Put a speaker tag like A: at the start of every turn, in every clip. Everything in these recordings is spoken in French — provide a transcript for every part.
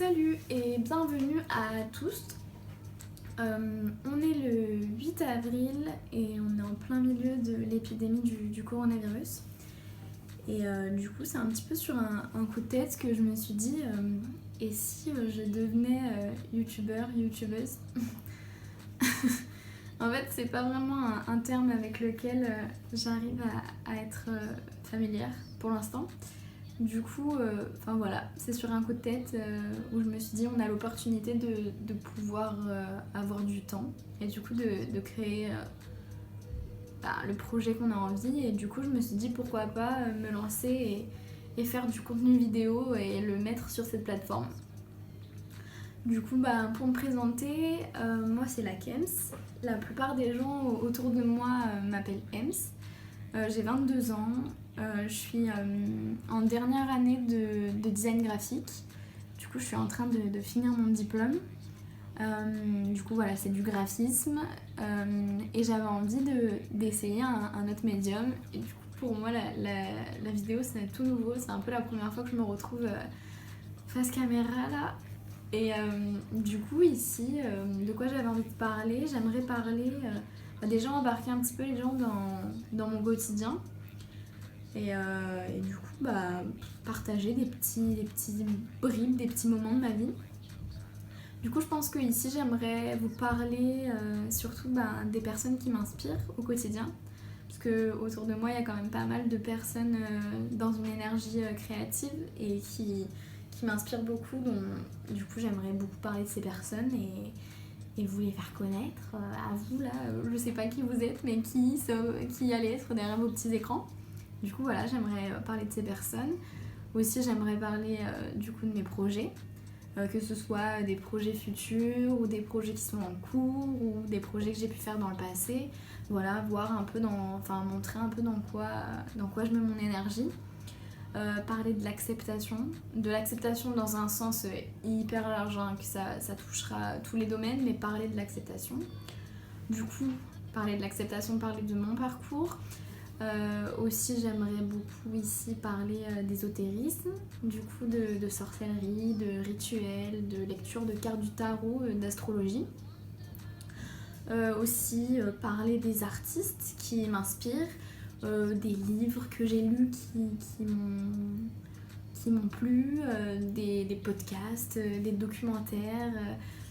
A: Salut et bienvenue à tous. On est le 8 avril et on est en plein milieu de l'épidémie du coronavirus. Et du coup, c'est un petit peu sur un coup de tête que je me suis dit et si je devenais youtubeuse. En fait, c'est pas vraiment un terme avec lequel j'arrive à être familière pour l'instant. Du coup, voilà, c'est sur un coup de tête où je me suis dit on a l'opportunité de pouvoir avoir du temps et du coup de créer le projet qu'on a envie. Et du coup, je me suis dit pourquoi pas me lancer et faire du contenu vidéo et le mettre sur cette plateforme. Du coup, pour me présenter, moi c'est la Kems. La plupart des gens autour de moi m'appellent Ems. J'ai 22 ans, je suis en dernière année de design graphique. Du coup, je suis en train de finir mon diplôme. Du coup, voilà, c'est du graphisme. Et j'avais envie d'essayer un autre médium. Et du coup, pour moi, la vidéo, c'est tout nouveau. C'est un peu la première fois que je me retrouve face caméra là. Et du coup, ici, de quoi j'avais envie de parler, j'aimerais parler... déjà embarquer un petit peu les gens dans mon quotidien et du coup partager des petits bribes, des petits moments de ma vie. Du coup je pense que ici j'aimerais vous parler surtout des personnes qui m'inspirent au quotidien, parce que autour de moi il y a quand même pas mal de personnes dans une énergie créative et qui m'inspirent beaucoup, donc du coup j'aimerais beaucoup parler de ces personnes et vous les faire connaître à vous là, je sais pas qui vous êtes mais qui allez être derrière vos petits écrans. Du coup voilà, j'aimerais parler de ces personnes. Aussi j'aimerais parler du coup de mes projets, que ce soit des projets futurs ou des projets qui sont en cours ou des projets que j'ai pu faire dans le passé. Voilà, voir un peu montrer un peu dans quoi je mets mon énergie. Parler de l'acceptation dans un sens hyper large, que ça touchera tous les domaines, mais parler de l'acceptation. Du coup, parler de l'acceptation, parler de mon parcours. Aussi, j'aimerais beaucoup ici parler d'ésotérisme, du coup de sorcellerie, de rituels, de lecture de cartes du tarot, d'astrologie. Aussi parler des artistes qui m'inspirent. Des livres que j'ai lus qui m'ont plu, des podcasts, des documentaires,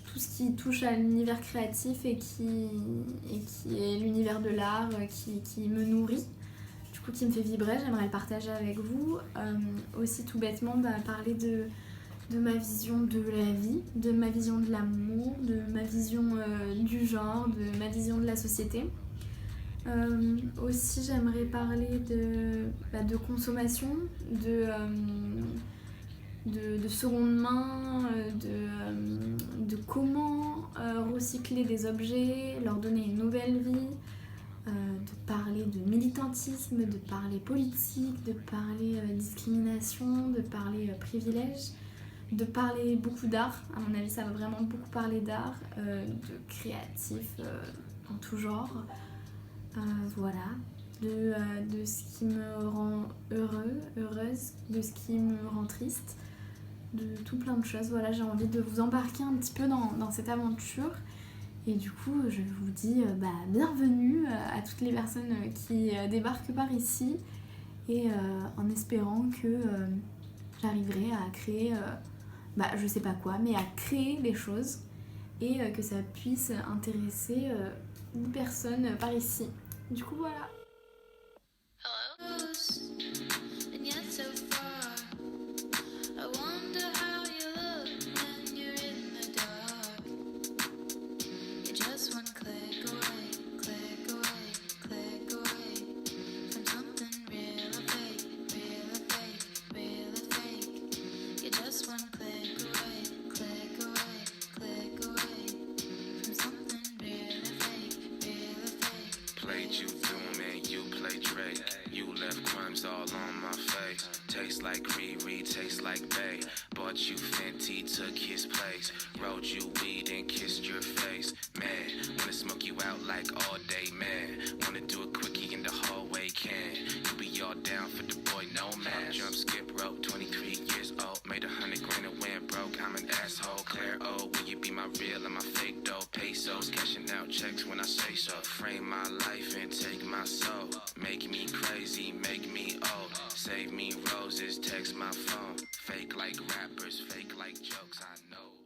A: tout ce qui touche à l'univers créatif et qui est l'univers de l'art qui me nourrit, du coup qui me fait vibrer, j'aimerais le partager avec vous. Aussi tout bêtement parler de ma vision de la vie, de ma vision de l'amour, de ma vision du genre, de ma vision de la société. Aussi j'aimerais parler de consommation, de seconde main, de comment recycler des objets, leur donner une nouvelle vie, de parler de militantisme, de parler politique, de parler discrimination, de parler privilège, de parler beaucoup d'art. À mon avis ça va vraiment beaucoup parler d'art, de créatif en tout genre. Voilà, de ce qui me rend heureuse, de ce qui me rend triste, de tout plein de choses. Voilà, j'ai envie de vous embarquer un petit peu dans cette aventure. Et du coup, je vous dis bienvenue à toutes les personnes qui débarquent par ici et en espérant que j'arriverai à créer, je sais pas quoi, mais à créer des choses et que ça puisse intéresser une personne par ici. Du coup voilà.
B: All on my face. Tastes like Riri, tastes like Bay. Bought you Fenty, took his place. Rolled you weed and kissed your face. Man, wanna smoke you out like all day, man. Wanna do a quickie in the hallway, can you be all down for the boy, no man. Jump, skip, rope, 23 years old. Made $100,000 and went broke. I'm an ass asshole. Claire, oh, will you be my real and my fake dough? Pesos, cashing out checks when I say so. Frame my life and take my soul. Make me crazy, make me old. Save me roses, text my phone. Fake like rappers, fake like jokes, I know.